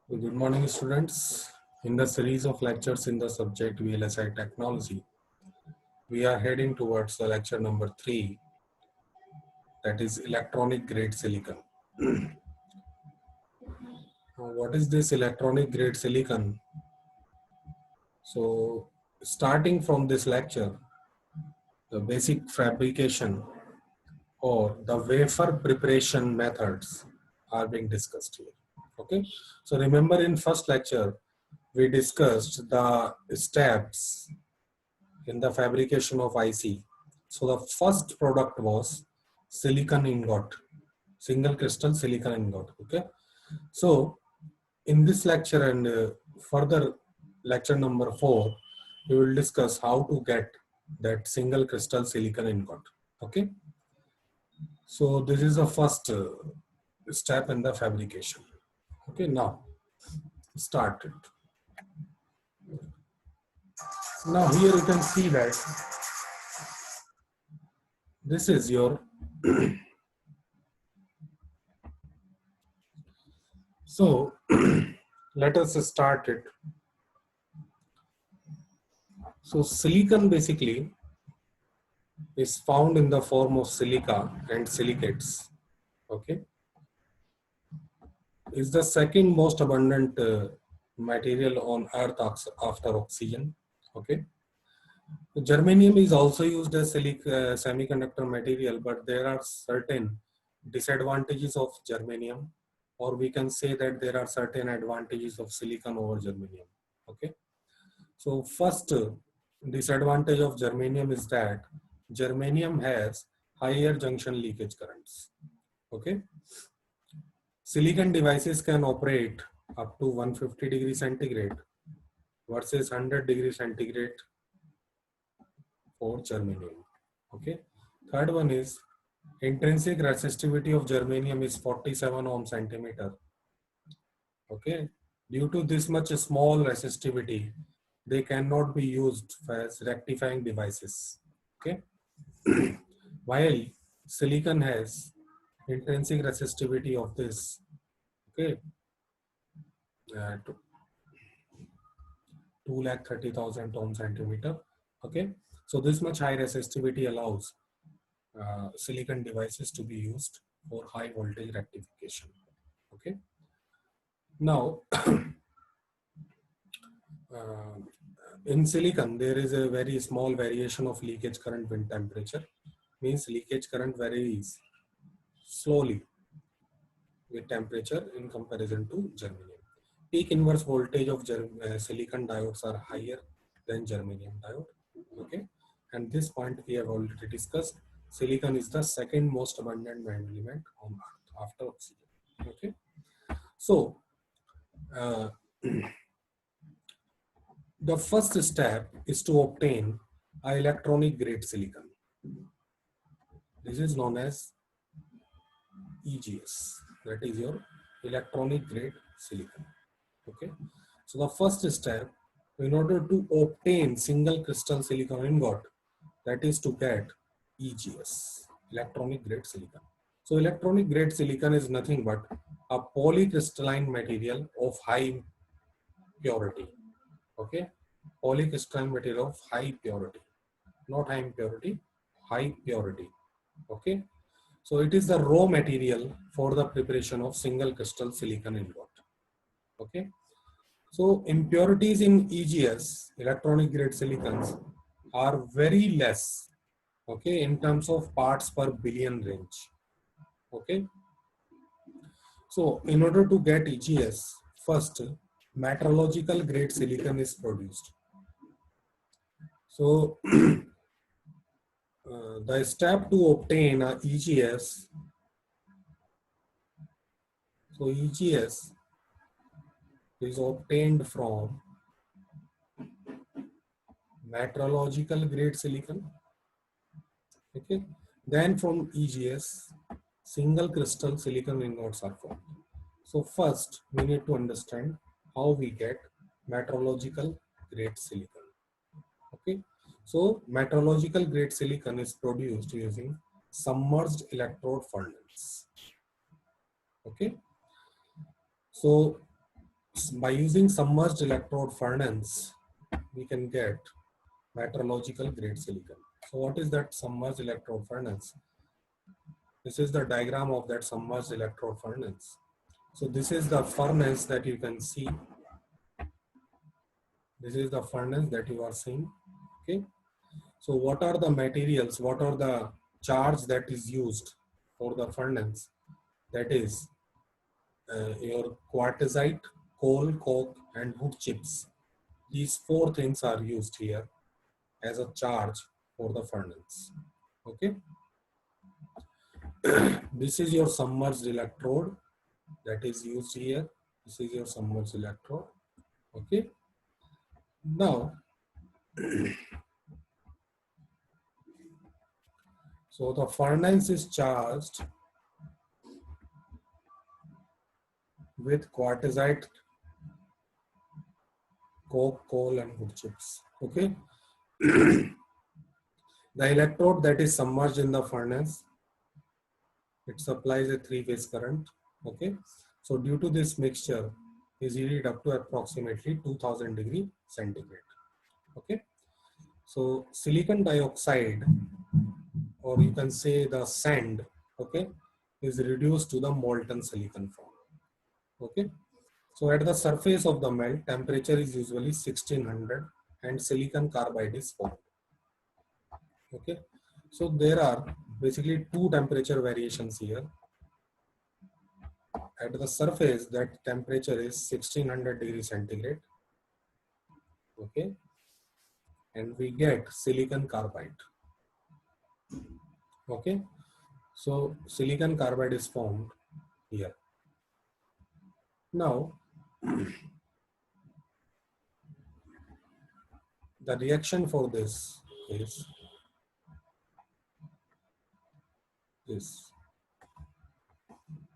Good morning, students. In the series of lectures in the subject VLSI technology, we are heading towards the lecture number 3, that is electronic grade silicon. Now, what is this electronic grade silicon? So, starting from this lecture, the basic fabrication or the wafer preparation methods are being discussed here. Okay, so remember in first lecture, we discussed the steps in the fabrication of IC. So the first product was silicon ingot, single crystal silicon ingot. Okay. So in this lecture and further lecture number 4, we will discuss how to get that single crystal silicon ingot. Okay. So this is the first step in the fabrication. Okay. Now start it. Now here you can see that this is your so let us start it. So silicon basically is found in the form of silica and silicates. Okay, is the second most abundant material on Earth after oxygen. Okay, germanium is also used as semiconductor material, but there are certain disadvantages of germanium, or we can say that there are certain advantages of silicon over germanium. Okay, so first disadvantage of germanium is that germanium has higher junction leakage currents. Okay, silicon devices can operate up to 150 degrees centigrade versus 100 degrees centigrade for germanium. Okay, third one is intrinsic resistivity of germanium is 47 ohm centimeter. Okay, due to this much small resistivity, they cannot be used as rectifying devices. Okay, while silicon has intrinsic resistivity of this, okay, 230,000 ohm centimeter. Okay, so this much high resistivity allows silicon devices to be used for high voltage rectification. Okay, now uh, in silicon there is a very small variation of leakage current when temperature, means leakage current varies slowly with temperature in comparison to germanium. Peak inverse voltage of silicon diodes are higher than germanium diode. Okay, and this point we have already discussed. Silicon is the second most abundant element on Earth after oxygen. Okay, so uh, the first step is to obtain a electronic grade silicon. This is known as EGS. That is your electronic grade silicon. Okay, so the first step in order to obtain single crystal silicon ingot, that is to get EGS, electronic grade silicon. So electronic grade silicon is nothing but a polycrystalline material of high purity. Okay, polycrystalline material of high purity, not high impurity, high purity. Okay, so it is the raw material for the preparation of single crystal silicon ingot. Okay, so impurities in EGS, electronic grade silicons, are very less, okay, in terms of parts per billion range. Okay, so in order to get EGS, first metrological grade silicon is produced. So the step to obtain a EGS, so EGS is obtained from metrological grade silicon. Okay, then from EGS, single crystal silicon ingots are formed. So first, we need to understand how we get metrological grade silicon. Okay, so metrological grade silicon is produced using submerged electrode furnace. Okay, so by using submerged electrode furnace, we can get metrological grade silicon. So what is that submerged electrode furnace? This is the diagram of that submerged electrode furnace. So this is the furnace that you can see. This is the furnace that you are seeing. Okay. So what are the materials? What are the charge that is used for the furnace? That is your quartzite, coal, coke, and wood chips. These four things are used here as a charge for the furnace. Okay. This is your submerged electrode that is used here. This is your submerged electrode. Okay. Now, so the furnace is charged with quartzite, coke, coal, and wood chips. Okay. The electrode that is submerged in the furnace, it supplies a three-phase current. Okay. So due to this mixture is heated up to approximately 2000 degree centigrade. Okay. So silicon dioxide, or you can say the sand, okay, is reduced to the molten silicon form. Okay. So at the surface of the melt, temperature is usually 1600 and silicon carbide is formed. Okay. So there are basically two temperature variations here. At the surface, that temperature is 1600 degrees centigrade. Okay. And we get silicon carbide. Okay. So silicon carbide is formed here. Now, the reaction for this is this.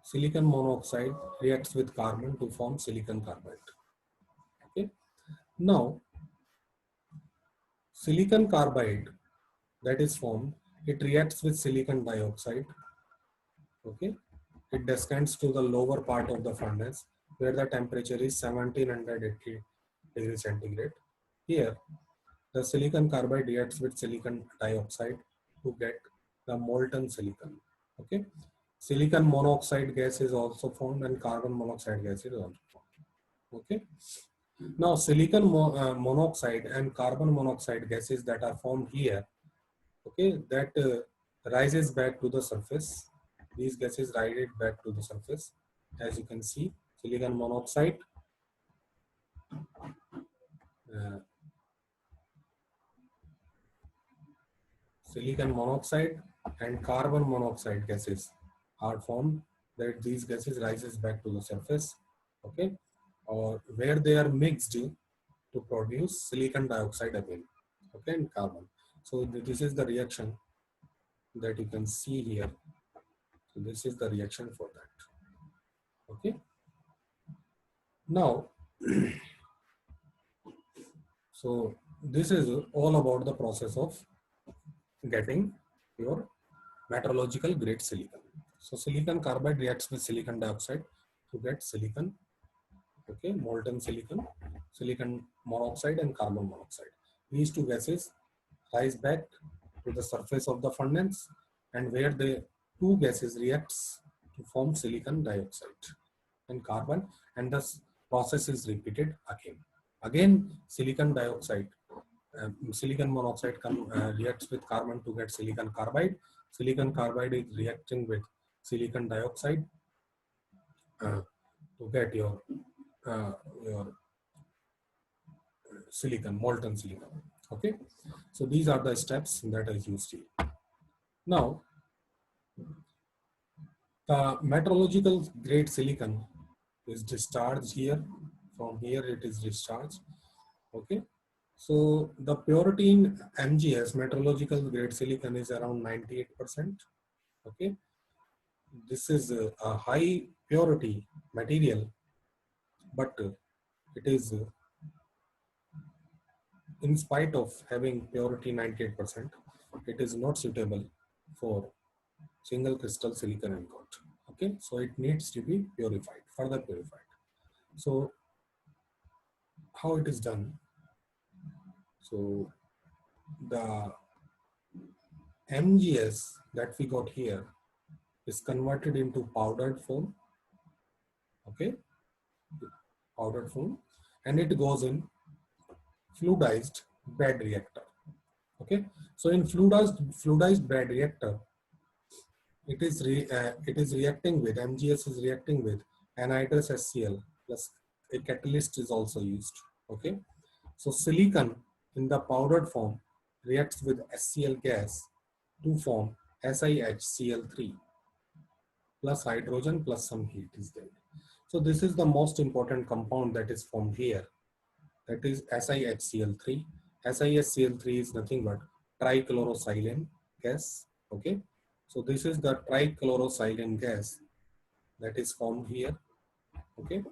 Silicon monoxide reacts with carbon to form silicon carbide. Okay. Now, silicon carbide that is formed, it reacts with silicon dioxide. Okay. It descends to the lower part of the furnace where the temperature is 1780 degrees centigrade. Here, the silicon carbide reacts with silicon dioxide to get the molten silicon. Okay. Silicon monoxide gas is also formed and carbon monoxide gas is also formed. Okay. Now, silicon monoxide and carbon monoxide gases that are formed here, okay, that rises back to the surface. These gases rise back to the surface. As you can see, silicon monoxide, uh, silicon monoxide and carbon monoxide gases are formed. That these gases rises back to the surface. Okay, or where they are mixed to produce silicon dioxide again, okay, and carbon. So this is the reaction that you can see here. So this is the reaction for that. Okay. Now, so this is all about the process of getting your metrological grade silicon. So silicon carbide reacts with silicon dioxide to get silicon, okay, molten silicon, silicon monoxide and carbon monoxide. These two gases rise back to the surface of the furnace and where the two gases reacts to form silicon dioxide and carbon, and thus process is repeated again. Again, silicon dioxide, silicon monoxide reacts with carbon to get silicon carbide. Silicon carbide is reacting with silicon dioxide to get your silicon, molten silicon. Okay, so these are the steps that is used here. Now, the metrological grade silicon is discharged here. From here, it is discharged. Okay, so the purity in MGS, metrological grade silicon, is around 98%. Okay, this is a high purity material, but it is in spite of having purity 98%, it is not suitable for single crystal silicon ingot. Okay, so it needs to be purified, further purified. So how it is done. So the MgS that we got here is converted into powdered form, okay, powdered form, and it goes in fluidized bed reactor, okay. So in fluidized bed reactor, it is reacting with, MgS is reacting with anhydrous HCl plus a catalyst is also used, okay. So silicon in the powdered form reacts with HCl gas to form SiHCl3 plus hydrogen plus some heat is there. So this is the most important compound that is formed here. That is SiHCl3. SiHCl3 is nothing but trichlorosilane gas. Okay. So this is the trichlorosilane gas that is formed here. Okay.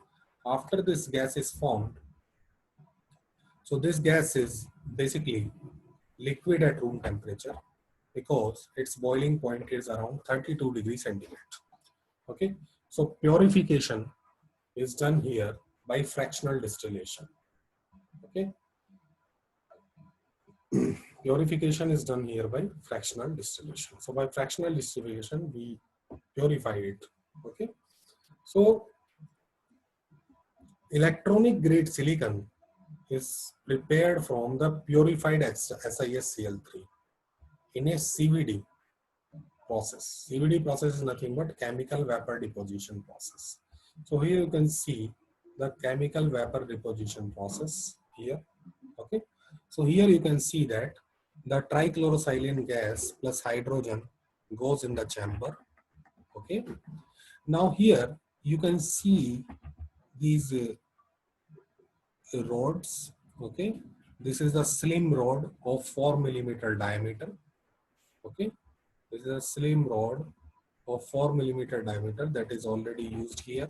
After this gas is formed, so this gas is basically liquid at room temperature because its boiling point is around 32 degrees centigrade. Okay. So purification is done here by fractional distillation. Okay. Purification is done here by fractional distillation. So by fractional distillation, we purify it. Okay. So electronic grade silicon is prepared from the purified SiSCl3 in a CVD process. CVD process is nothing but chemical vapor deposition process. So here you can see the chemical vapor deposition process here. Okay. So here you can see that the trichlorosilane gas plus hydrogen goes in the chamber. Okay. Now here you can see these rods. Okay. This is a slim rod of 4 millimeter diameter. Okay. This is a slim rod of 4 millimeter diameter that is already used here.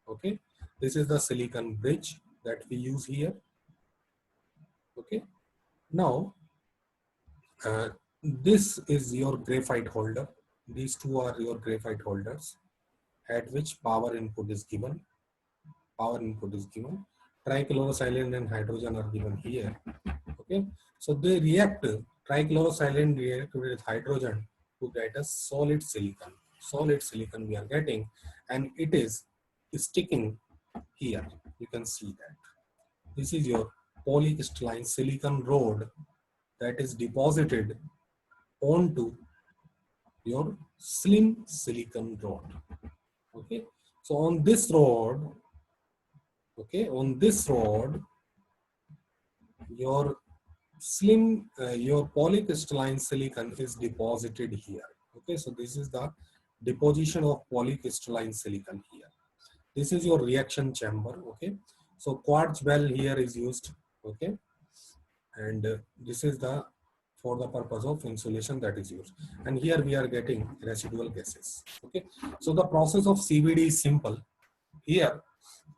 Okay. This is the silicon bridge that we use here. Okay. Now, this is your graphite holder. These two are your graphite holders at which power input is given. Power input is given. Trichlorosilane and hydrogen are given here. Okay. So they react, trichlorosilane react with hydrogen to get a solid silicon. Solid silicon we are getting, and it is sticking here. You can see that. This is your polycrystalline silicon rod that is deposited onto your slim silicon rod. Okay. So on this rod, okay, on this rod, your your polycrystalline silicon is deposited here. Okay, so this is the deposition of polycrystalline silicon here. This is your reaction chamber. Okay, so quartz bell here is used. Okay, and this is the for the purpose of insulation that is used, and here we are getting residual gases. Okay, so the process of CVD is simple. Here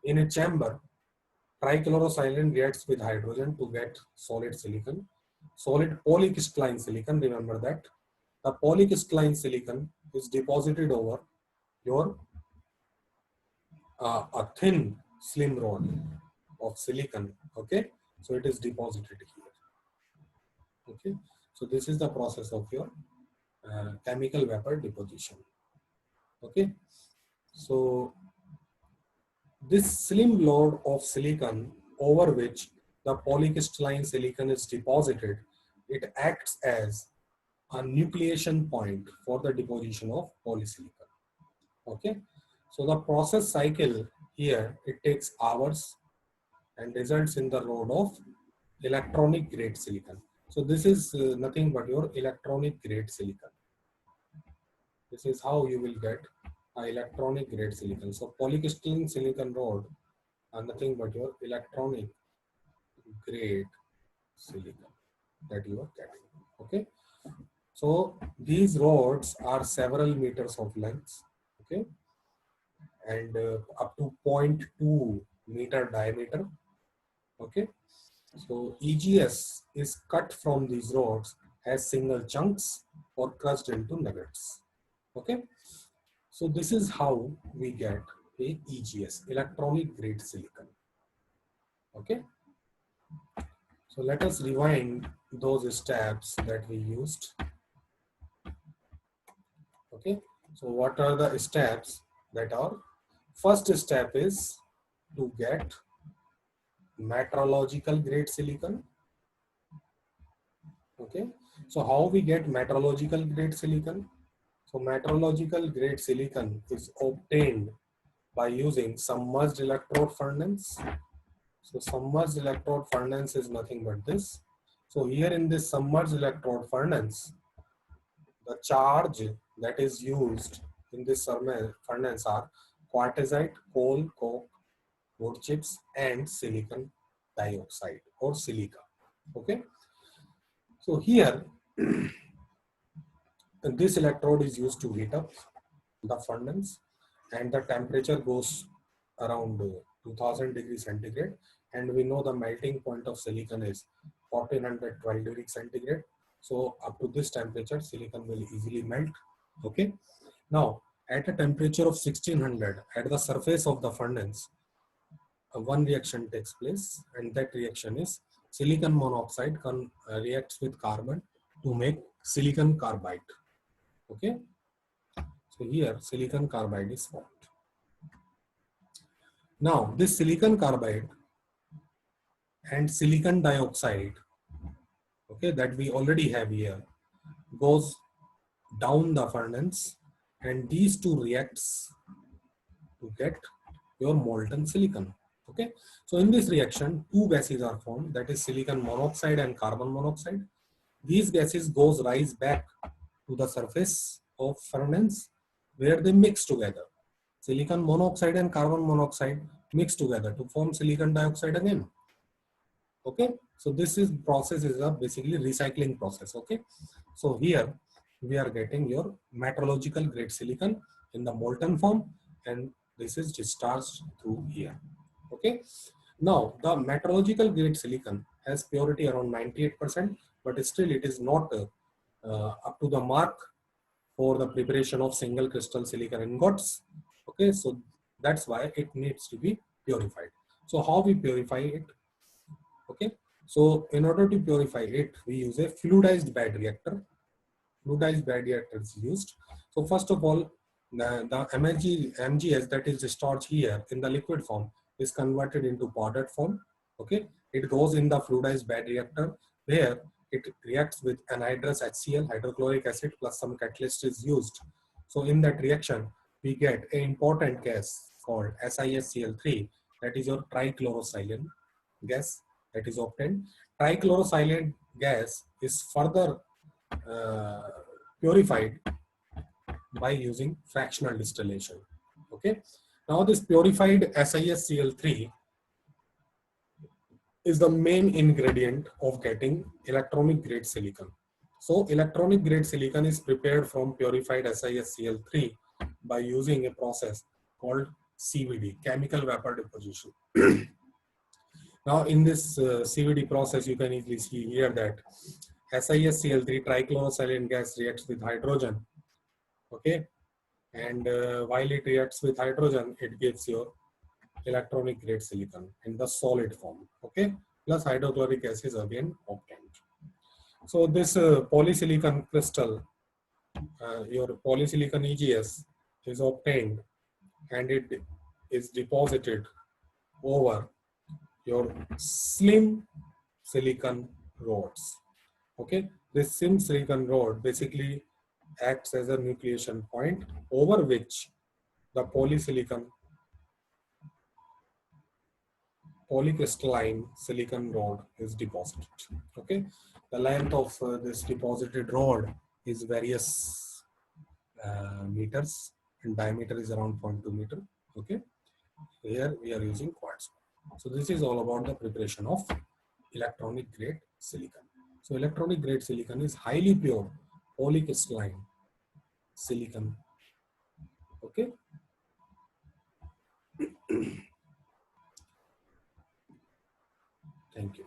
in a chamber, trichlorosilane reacts with hydrogen to get solid silicon, solid polycrystalline silicon. Remember that the polycrystalline silicon is deposited over your a thin slim rod of silicon. Okay, so it is deposited here. Okay, so this is the process of your chemical vapor deposition. Okay, so this slim load of silicon over which the polycrystalline silicon is deposited, it acts as a nucleation point for the deposition of polysilicon. Okay, so the process cycle here, it takes hours and results in the rod of electronic grade silicon. So this is nothing but your electronic grade silicon. This is how you will get electronic grade silicon. So polycrystalline silicon rod are nothing but your electronic grade silicon that you are getting. Okay, so these rods are several meters of length. Okay, and up to 0.2 meter diameter. Okay, so EGS is cut from these rods as single chunks or crushed into nuggets. Okay, so this is how we get a EGS, electronic grade silicon. Okay, so let us rewind those steps that we used. Okay, so what are the steps that are? First step is to get metrological grade silicon. Okay, so how we get metrological grade silicon? So metrological grade silicon is obtained by using submerged electrode furnace. So submerged electrode furnace is nothing but this. So here in this submerged electrode furnace, the charge that is used in this furnace are quartzite, coal, coke, wood chips, and silicon dioxide or silica. Okay, so here this electrode is used to heat up the furnace, and the temperature goes around 2000 degrees centigrade, and we know the melting point of silicon is 1412 degrees centigrade. So up to this temperature silicon will easily melt. Okay, now at a temperature of 1600 at the surface of the furnace, one reaction takes place, and that reaction is silicon monoxide reacts with carbon to make silicon carbide. Okay, so here silicon carbide is formed. Now this silicon carbide and silicon dioxide, okay, that we already have here, goes down the furnace, and these two reacts to get your molten silicon. Okay, so in this reaction, two gases are formed, that is silicon monoxide and carbon monoxide. These gases rise back to the surface of furnace where they mix together. Silicon monoxide and carbon monoxide mix together to form silicon dioxide again. Okay, so this is process is a basically recycling process. Okay, so here we are getting your metrological grade silicon in the molten form, and this is discharged through here. Okay, now the metrological grade silicon has purity around 98%, but still it is not up to the mark for the preparation of single crystal silicon ingots. Okay, so that's why it needs to be purified. So how we purify it? Okay, so in order to purify it, we use a fluidized bed reactor. Fluidized bed reactor is used. So first of all, the MgS that is discharged here in the liquid form is converted into powdered form. Okay, it goes in the fluidized bed reactor where it reacts with anhydrous HCl, hydrochloric acid, plus some catalyst is used. So in that reaction, we get an important gas called SiSCl3, that is your trichlorosilane gas that is obtained. Trichlorosilane gas is further uh, purified by using fractional distillation. Okay. Now this purified SiSCl3 is the main ingredient of getting electronic grade silicon. So electronic grade silicon is prepared from purified SiSCl3 by using a process called CVD, chemical vapor deposition. Now in this CVD process, you can easily see here that SiSCl3 trichlorosilane gas reacts with hydrogen. Okay, and while it reacts with hydrogen, it gives your electronic grade silicon in the solid form. Okay, plus hydrochloric acid is again obtained. So this polysilicon crystal, your polysilicon EGS, is obtained, and it is deposited over your slim silicon rods. Okay, this slim silicon rod basically acts as a nucleation point over which the polycrystalline silicon rod is deposited. Okay, the length of this deposited rod is various meters, and diameter is around 0.2 meter. Okay, here we are using quartz. So this is all about the preparation of electronic grade silicon. So electronic grade silicon is highly pure polycrystalline silicon. Okay. Thank you.